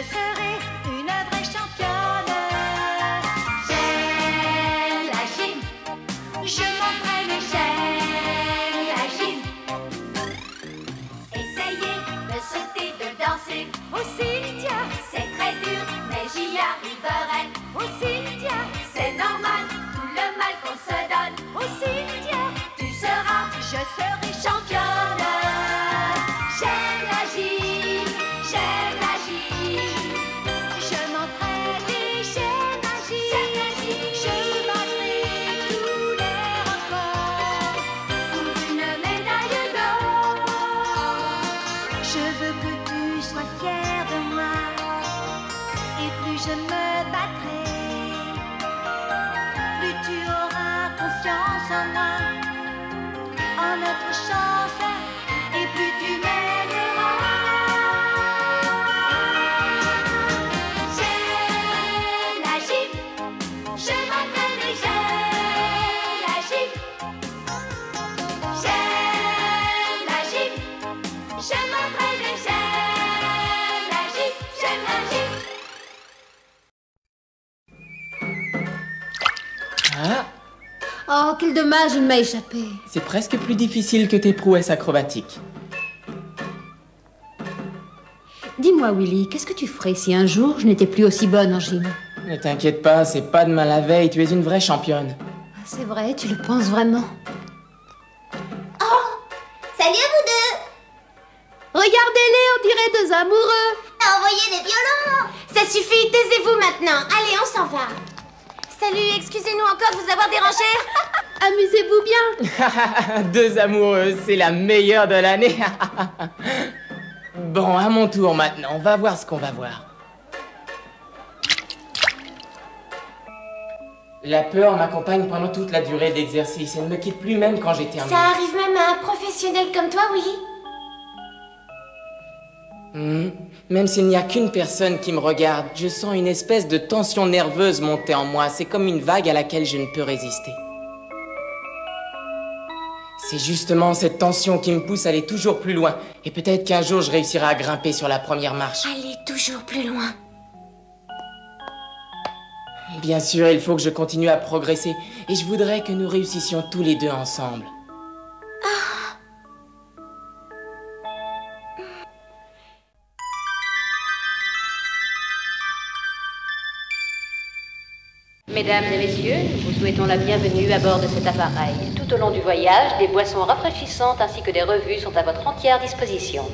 serai une vraie championne. J'aime la gym, je m'entraîne, j'aime la gym. Essayez de sauter, de danser, aussi tiens, c'est très dur, mais j'y arriverai. Aussi tiens, c'est normal, tout le mal qu'on se donne. Aussi tiens, tu seras, je serai championne. J'aime la gym, j'aime la gym. Je m'entraîne et j'aime la gym. Je battrai tous les records pour une médaille d'or. Je veux que tu sois fier de moi, et plus je me battrai, plus tu auras confiance en moi, en notre chance, et plus tu m'aimeras. J'aime la gym, je m'entraîne et j'aime la gym. J'aime la gym, je m'entraîne et j'aime la gym. J'aime la gym. Ah, Oh, quel dommage, il m'a échappé. c'est presque plus difficile que tes prouesses acrobatiques. Dis-moi, Willy, qu'est-ce que tu ferais si un jour je n'étais plus aussi bonne en gym? Ne t'inquiète pas, c'est pas demain la veille, tu es une vraie championne. C'est vrai, tu le penses vraiment? Salut à vous deux! Regardez-les, on dirait deux amoureux. Envoyez des violons! Ça suffit, taisez-vous maintenant. Allez, on s'en va. Salut, excusez-nous encore de vous avoir dérangé. Amusez-vous bien. Deux amoureux, c'est la meilleure de l'année. Bon, à mon tour maintenant, on va voir ce qu'on va voir. La peur m'accompagne pendant toute la durée de l'exercice et ne me quitte plus même quand j'ai terminé. Ça arrive même à un professionnel comme toi, Willy. Même s'il n'y a qu'une personne qui me regarde, je sens une espèce de tension nerveuse monter en moi. C'est comme une vague à laquelle je ne peux résister. C'est justement cette tension qui me pousse à aller toujours plus loin. Et peut-être qu'un jour je réussirai à grimper sur la première marche. Allez toujours plus loin. Bien sûr, il faut que je continue à progresser. Et je voudrais que nous réussissions tous les deux ensemble. Mesdames et messieurs, nous vous souhaitons la bienvenue à bord de cet appareil. Tout au long du voyage, des boissons rafraîchissantes ainsi que des revues sont à votre entière disposition.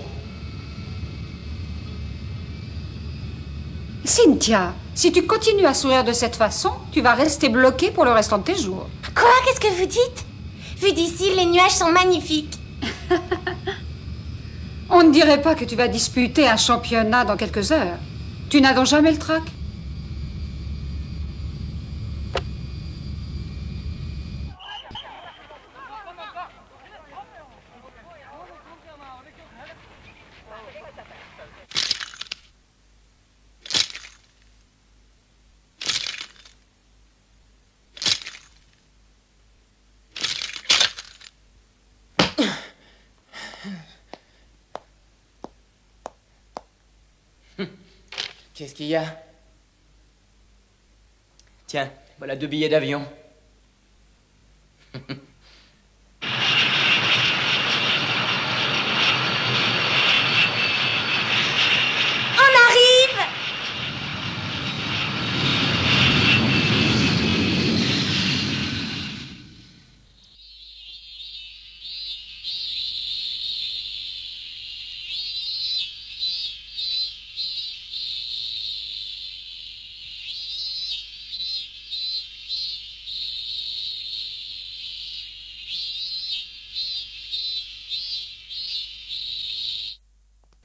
Cynthia, si tu continues à sourire de cette façon, tu vas rester bloquée pour le restant de tes jours. Quoi? Qu'est-ce que vous dites? Vu d'ici, les nuages sont magnifiques. On ne dirait pas que tu vas disputer un championnat dans quelques heures. Tu n'as donc jamais le trac? Qu'est-ce qu'il y a? Tiens, voilà 2 billets d'avion. On arrive!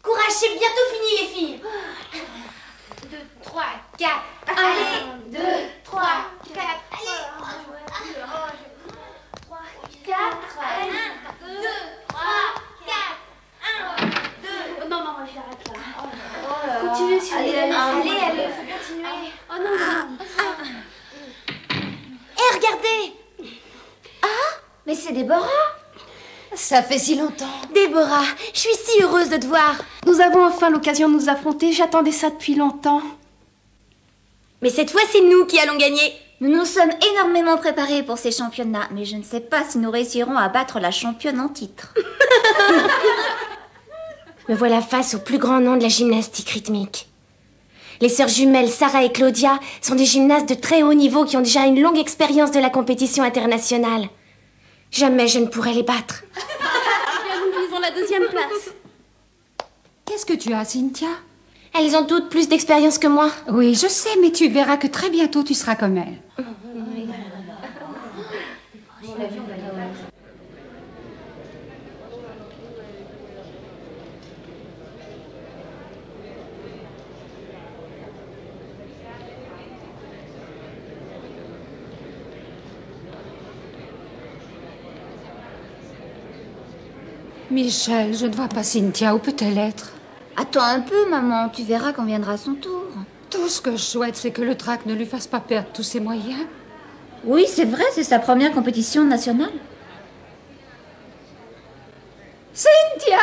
Courage, c'est bientôt fini les filles. 2, 3, 4. Allez, 2, 3, 4. Allez. 3, 4. 1, 2, 3, 4. 1, 2. Non, j'arrête là. Continuez si vous voulez. Allez, faut continuer. Oh non. Eh, regardez. Ah, mais c'est Déborah. Ça fait si longtemps. Déborah, je suis si heureuse de te voir. Nous avons enfin l'occasion de nous affronter. J'attendais ça depuis longtemps. Mais cette fois, c'est nous qui allons gagner. Nous nous sommes énormément préparés pour ces championnats, mais je ne sais pas si nous réussirons à battre la championne en titre. Me voilà face au plus grand nom de la gymnastique rythmique. Les sœurs jumelles Sarah et Claudia sont des gymnastes de très haut niveau qui ont déjà une longue expérience de la compétition internationale. Jamais je ne pourrais les battre. Nous visons la 2e place. Qu'est-ce que tu as, Cynthia? Elles ont toutes plus d'expérience que moi. Oui, je sais, mais tu verras que très bientôt tu seras comme elles. Michel, je ne vois pas Cynthia. Où peut-elle être? Attends un peu, maman. Tu verras quand viendra son tour. Tout ce que je souhaite, c'est que le trac ne lui fasse pas perdre tous ses moyens. Oui, c'est vrai, c'est sa première compétition nationale. Cynthia,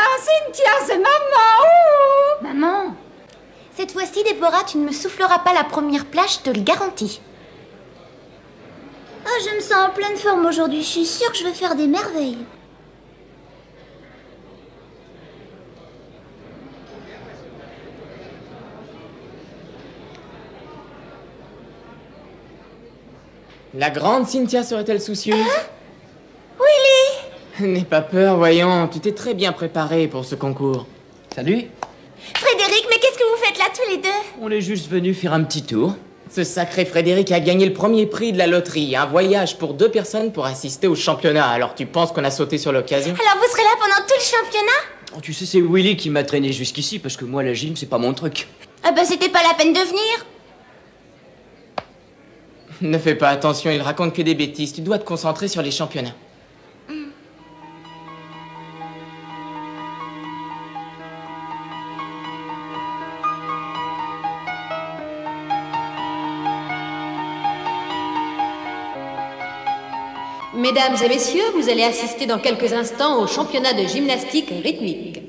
c'est maman! Ouh! Maman! Cette fois-ci, Déborah, tu ne me souffleras pas la première place, je te le garantis. Ah, je me sens en pleine forme aujourd'hui. Je suis sûre que je vais faire des merveilles. La grande Cynthia serait-elle soucieuse? Willy! N'aie pas peur, voyons. Tu t'es très bien préparée pour ce concours. Salut. Frédéric, mais qu'est-ce que vous faites là tous les deux? On est juste venus faire un petit tour. Ce sacré Frédéric a gagné le premier prix de la loterie. Un voyage pour 2 personnes pour assister au championnat. Alors tu penses qu'on a sauté sur l'occasion? Alors vous serez là pendant tout le championnat? Oh, tu sais, c'est Willy qui m'a traîné jusqu'ici parce que moi, la gym, c'est pas mon truc. Ah bah c'était pas la peine de venir. Ne fais pas attention, il raconte que des bêtises. Tu dois te concentrer sur les championnats. Mesdames et messieurs, vous allez assister dans quelques instants au championnat de gymnastique rythmique.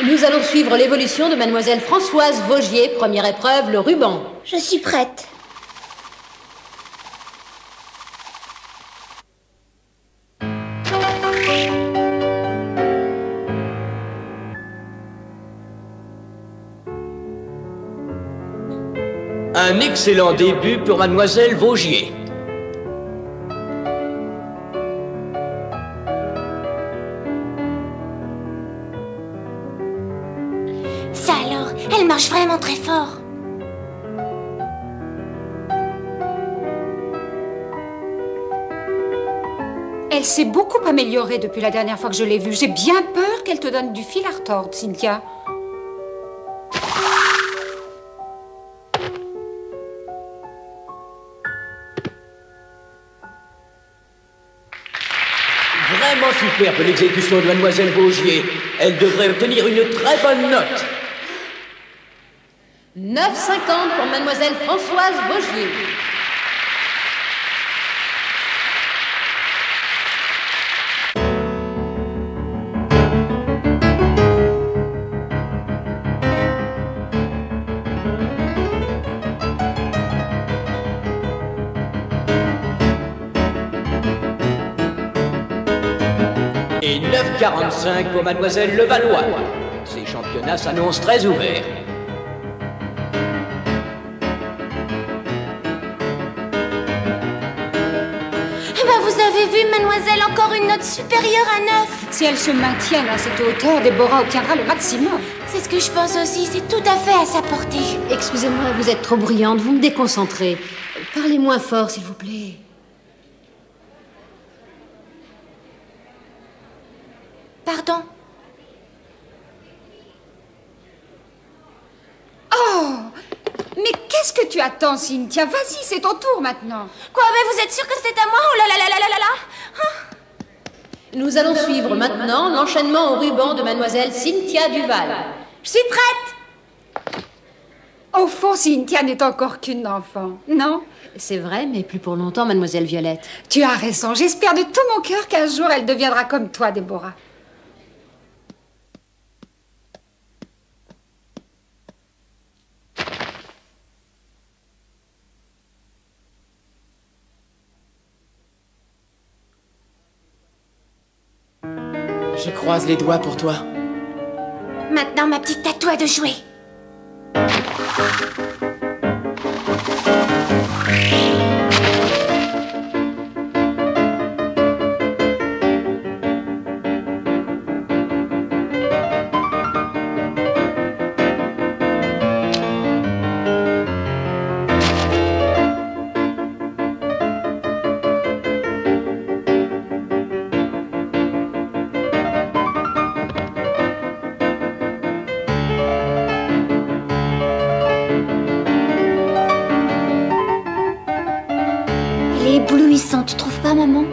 Nous allons suivre l'évolution de mademoiselle Françoise Vaugier, première épreuve, le ruban. Je suis prête. Un excellent début pour mademoiselle Vaugier. Ça alors, elle marche vraiment très fort. Elle s'est beaucoup améliorée depuis la dernière fois que je l'ai vue. J'ai bien peur qu'elle te donne du fil à retordre, Cynthia. Vraiment superbe l'exécution de mademoiselle Vaugier. Elle devrait obtenir une très bonne note. 9,50 pour mademoiselle Françoise Vaugier. Et 9,45 pour mademoiselle Levallois. Ces championnats s'annoncent très ouverts. Eh ben, vous avez vu, mademoiselle, encore une note supérieure à 9. Si elle se maintient à cette hauteur, Déborah obtiendra le maximum. C'est ce que je pense aussi, c'est tout à fait à sa portée. Excusez-moi, vous êtes trop bruyante, vous me déconcentrez. Parlez moins fort, s'il vous plaît. Pardon. Oh! Mais qu'est-ce que tu attends, Cynthia? Vas-y, c'est ton tour maintenant. Quoi, mais vous êtes sûre que c'est à moi? Oh là là là là là là là. Ah. Nous allons suivre maintenant l'enchaînement au ruban de mademoiselle Cynthia Duval. Je suis prête. Au fond, Cynthia n'est encore qu'une enfant, non? C'est vrai, mais plus pour longtemps, mademoiselle Violette. Tu as raison. J'espère de tout mon cœur qu'un jour, elle deviendra comme toi, Déborah. Je croise les doigts pour toi. Maintenant, ma petite, à toi de jouer. Elle est éblouissante, tu trouves pas, maman?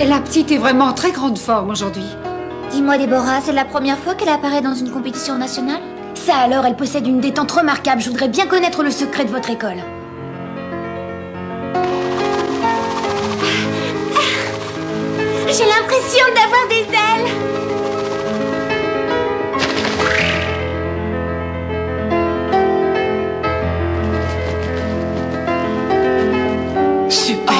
Et la petite est vraiment en très grande forme aujourd'hui. Dis-moi, Déborah, c'est la première fois qu'elle apparaît dans une compétition nationale? Ça alors, elle possède une détente remarquable. Je voudrais bien connaître le secret de votre école. J'ai l'impression d'avoir des ailes. Superbe.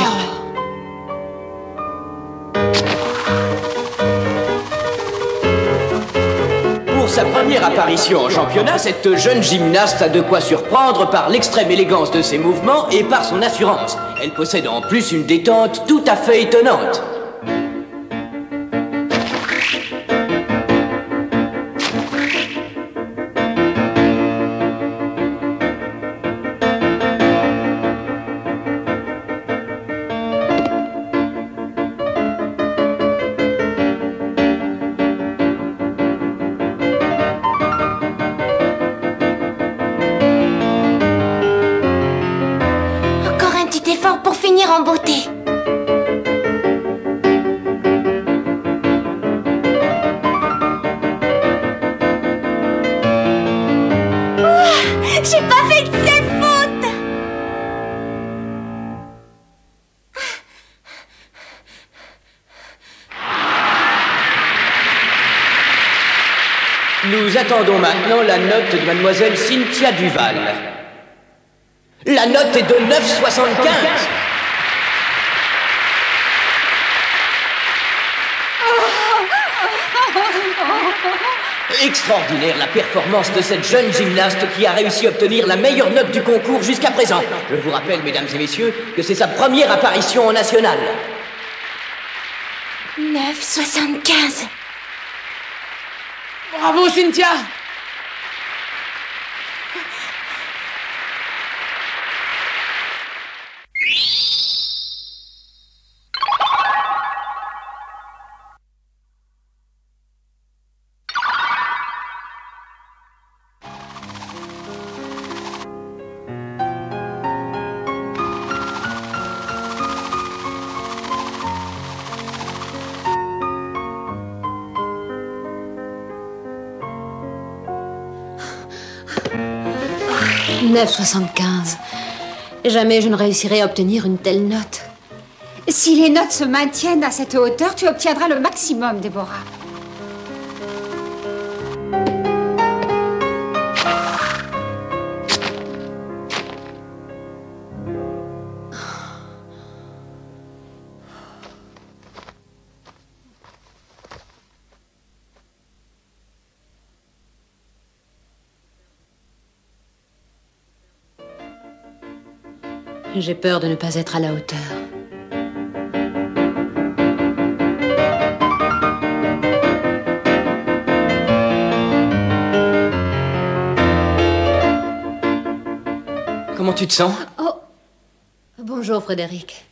Pour sa première apparition en championnat, cette jeune gymnaste a de quoi surprendre par l'extrême élégance de ses mouvements et par son assurance. Elle possède en plus une détente tout à fait étonnante. Encore un petit effort pour finir en beauté. Ouah, j'ai pas fait de cette faute. Nous attendons maintenant la note de mademoiselle Cynthia Duval. La note est de 9,75. Extraordinaire la performance de cette jeune gymnaste qui a réussi à obtenir la meilleure note du concours jusqu'à présent. Je vous rappelle, mesdames et messieurs, que c'est sa première apparition en national. 9,75. Bravo, Cynthia! « 9,75. Jamais je ne réussirai à obtenir une telle note. Si les notes se maintiennent à cette hauteur, tu obtiendras le maximum, Déborah. J'ai peur de ne pas être à la hauteur. Comment tu te sens? Oh! Bonjour, Frédéric.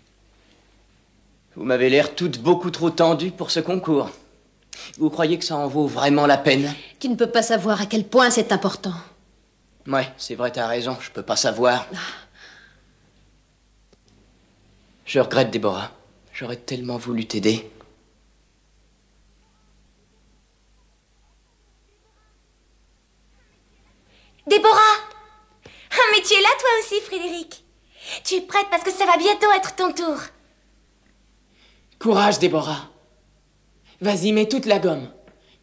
Vous m'avez l'air toute beaucoup trop tendue pour ce concours. Vous croyez que ça en vaut vraiment la peine? Tu ne peux pas savoir à quel point c'est important. Ouais, c'est vrai, t'as raison, je peux pas savoir. Je regrette, Déborah. J'aurais tellement voulu t'aider. Déborah! Ah, mais tu es là toi aussi, Frédéric. Tu es prête parce que ça va bientôt être ton tour. Courage, Déborah. Vas-y, mets toute la gomme.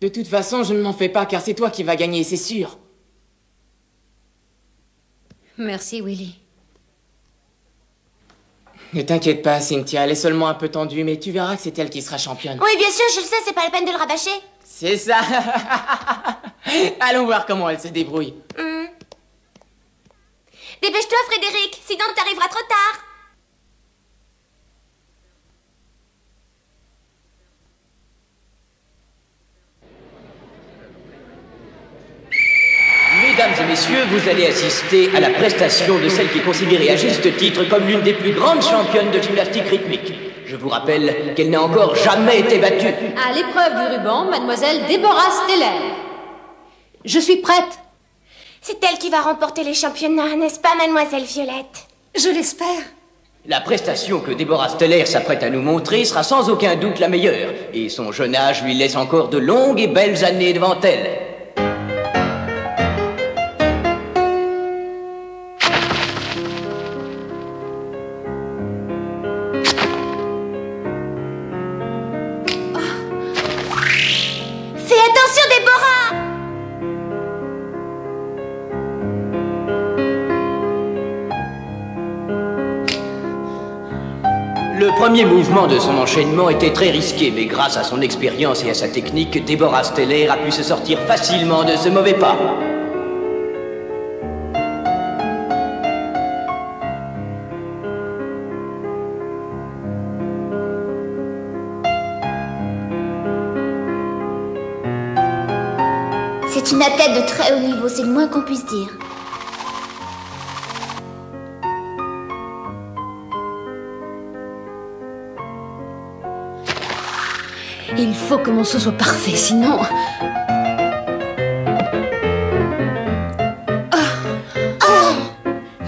De toute façon, je ne m'en fais pas car c'est toi qui vas gagner, c'est sûr. Merci, Willy. Ne t'inquiète pas, Cynthia, elle est seulement un peu tendue, mais tu verras que c'est elle qui sera championne. Oui, bien sûr, je le sais, c'est pas la peine de le rabâcher. C'est ça. Allons voir comment elle se débrouille. Dépêche-toi, Frédéric, sinon t'arriveras trop tard. Mesdames et messieurs, vous allez assister à la prestation de celle qui est considérée à juste titre comme l'une des plus grandes championnes de gymnastique rythmique. Je vous rappelle qu'elle n'a encore jamais été battue. À l'épreuve du ruban, mademoiselle Déborah Steller. Je suis prête. C'est elle qui va remporter les championnats, n'est-ce pas, mademoiselle Violette? Je l'espère. La prestation que Déborah Steller s'apprête à nous montrer sera sans aucun doute la meilleure, et son jeune âge lui laisse encore de longues et belles années devant elle. Fais attention, Déborah! Le premier mouvement de son enchaînement était très risqué, mais grâce à son expérience et à sa technique, Déborah Steller a pu se sortir facilement de ce mauvais pas. C'est une athlète de très haut niveau, c'est le moins qu'on puisse dire. Il faut que mon saut soit parfait, sinon...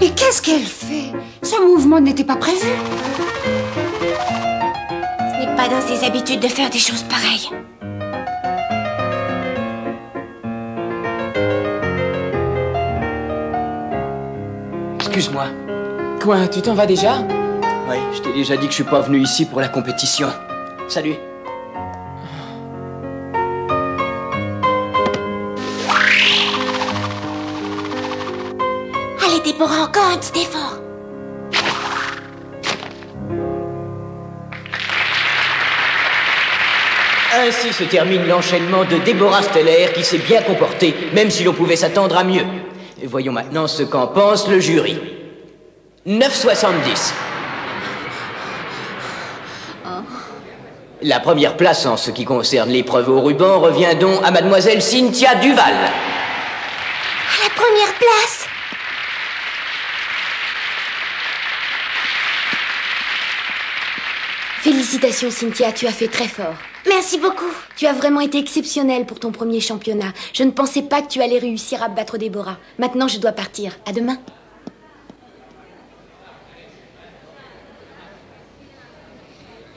Mais qu'est-ce qu'elle fait? Ce mouvement n'était pas prévu. Ce n'est pas dans ses habitudes de faire des choses pareilles. Excuse-moi. Quoi, tu t'en vas déjà? Oui, je t'ai déjà dit que je suis pas venu ici pour la compétition. Salut. Allez, Déborah, encore un petit effort. Ainsi se termine l'enchaînement de Déborah Steller qui s'est bien comportée, même si l'on pouvait s'attendre à mieux. Et voyons maintenant ce qu'en pense le jury. 9,70. La première place en ce qui concerne l'épreuve au ruban revient donc à mademoiselle Cynthia Duval. À la première place. Félicitations, Cynthia, tu as fait très fort. Merci beaucoup. Tu as vraiment été exceptionnelle pour ton premier championnat. Je ne pensais pas que tu allais réussir à battre Déborah. Maintenant, je dois partir. À demain.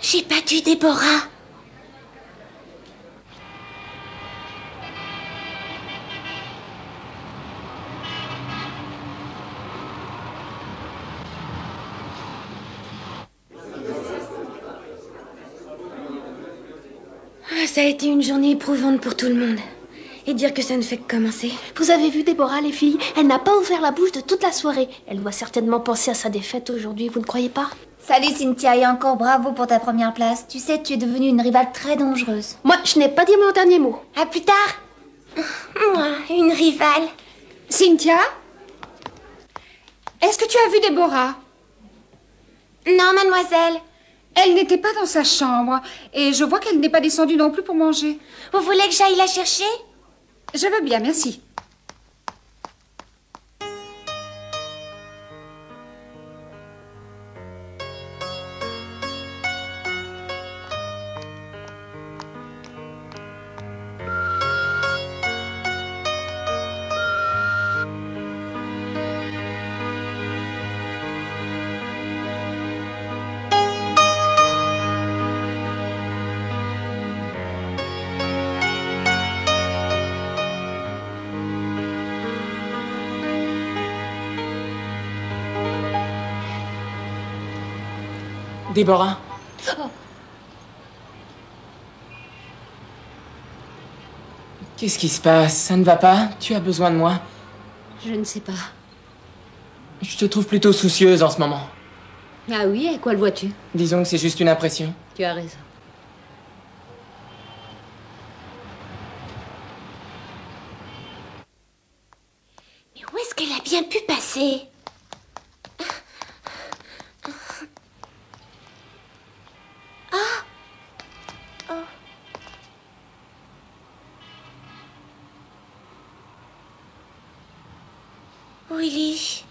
J'ai battu Déborah. Ça a été une journée éprouvante pour tout le monde. Et dire que ça ne fait que commencer. Vous avez vu Déborah, les filles? Elle n'a pas ouvert la bouche de toute la soirée. Elle doit certainement penser à sa défaite aujourd'hui, vous ne croyez pas? Salut Cynthia et encore bravo pour ta première place. Tu sais, tu es devenue une rivale très dangereuse. Moi, je n'ai pas dit mon dernier mot. À plus tard. Moi, une rivale. Cynthia? Est-ce que tu as vu Déborah? Non, mademoiselle. Elle n'était pas dans sa chambre. Et je vois qu'elle n'est pas descendue non plus pour manger. Vous voulez que j'aille la chercher? Je veux bien, merci. Déborah. Oh. Qu'est-ce qui se passe? Ça ne va pas? Tu as besoin de moi? Je ne sais pas. Je te trouve plutôt soucieuse en ce moment. Ah oui, et quoi le vois-tu? Disons que c'est juste une impression. Tu as raison. Mais où est-ce qu'elle a bien pu passer? Willy.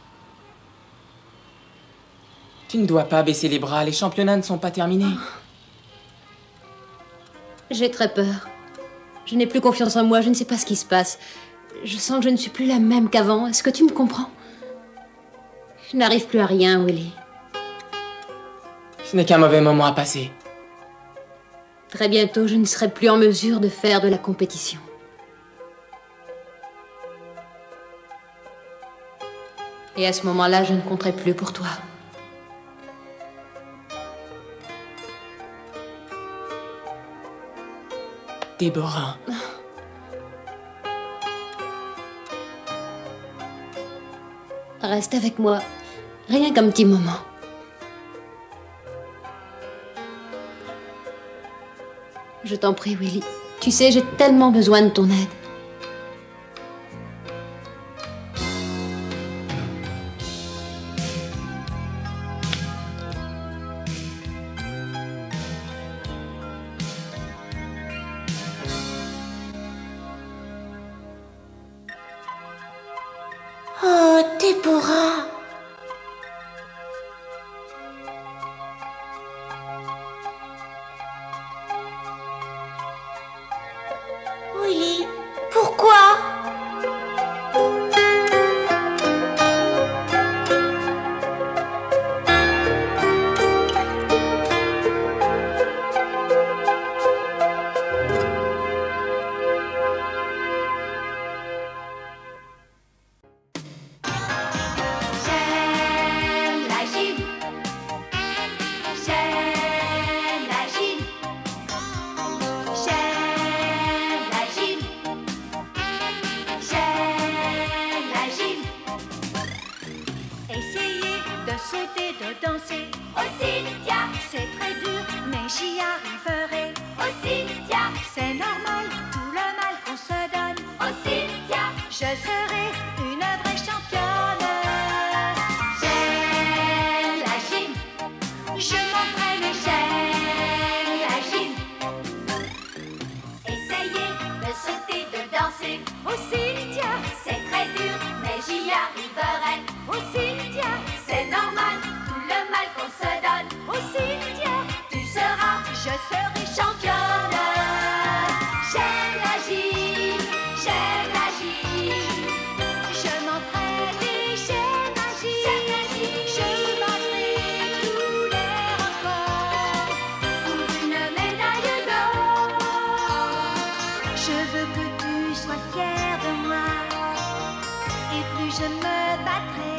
Tu ne dois pas baisser les bras, les championnats ne sont pas terminés. J'ai très peur. Je n'ai plus confiance en moi, je ne sais pas ce qui se passe. Je sens que je ne suis plus la même qu'avant. Est-ce que tu me comprends? Je n'arrive plus à rien, Willy. Ce n'est qu'un mauvais moment à passer. Très bientôt, je ne serai plus en mesure de faire de la compétition. Et à ce moment-là, je ne compterai plus pour toi. Déborah. Reste avec moi, rien qu'un petit moment. Je t'en prie, Willy. Tu sais, j'ai tellement besoin de ton aide. Oh, Déborah. Willy, pourquoi? J'aime la gym. J'aime la gym. J'aime la gym. J'aime la gym. Essayez de sauter, de danser. Oh Cynthia, c'est très dur, mais j'y arriverai. Oh Cynthia, c'est normal, tout le mal qu'on se donne. Oh Cynthia, je serai une vraie championne. J'aime la gym, je m'entraîne et j'aime la gym. Essayez de sauter, de danser. Oh Cynthia, c'est très dur, mais j'y arriverai. Oh Cynthia, c'est normal, tout le mal qu'on se donne. Oh Cynthia, tu seras, je serai championne. J'aime la gym, j'aime la gym. Je m'entraîne et j'aime la gym. Je battrai tous les records pour une médaille d'or. Je veux que tu sois fière de moi, et plus je me battrai,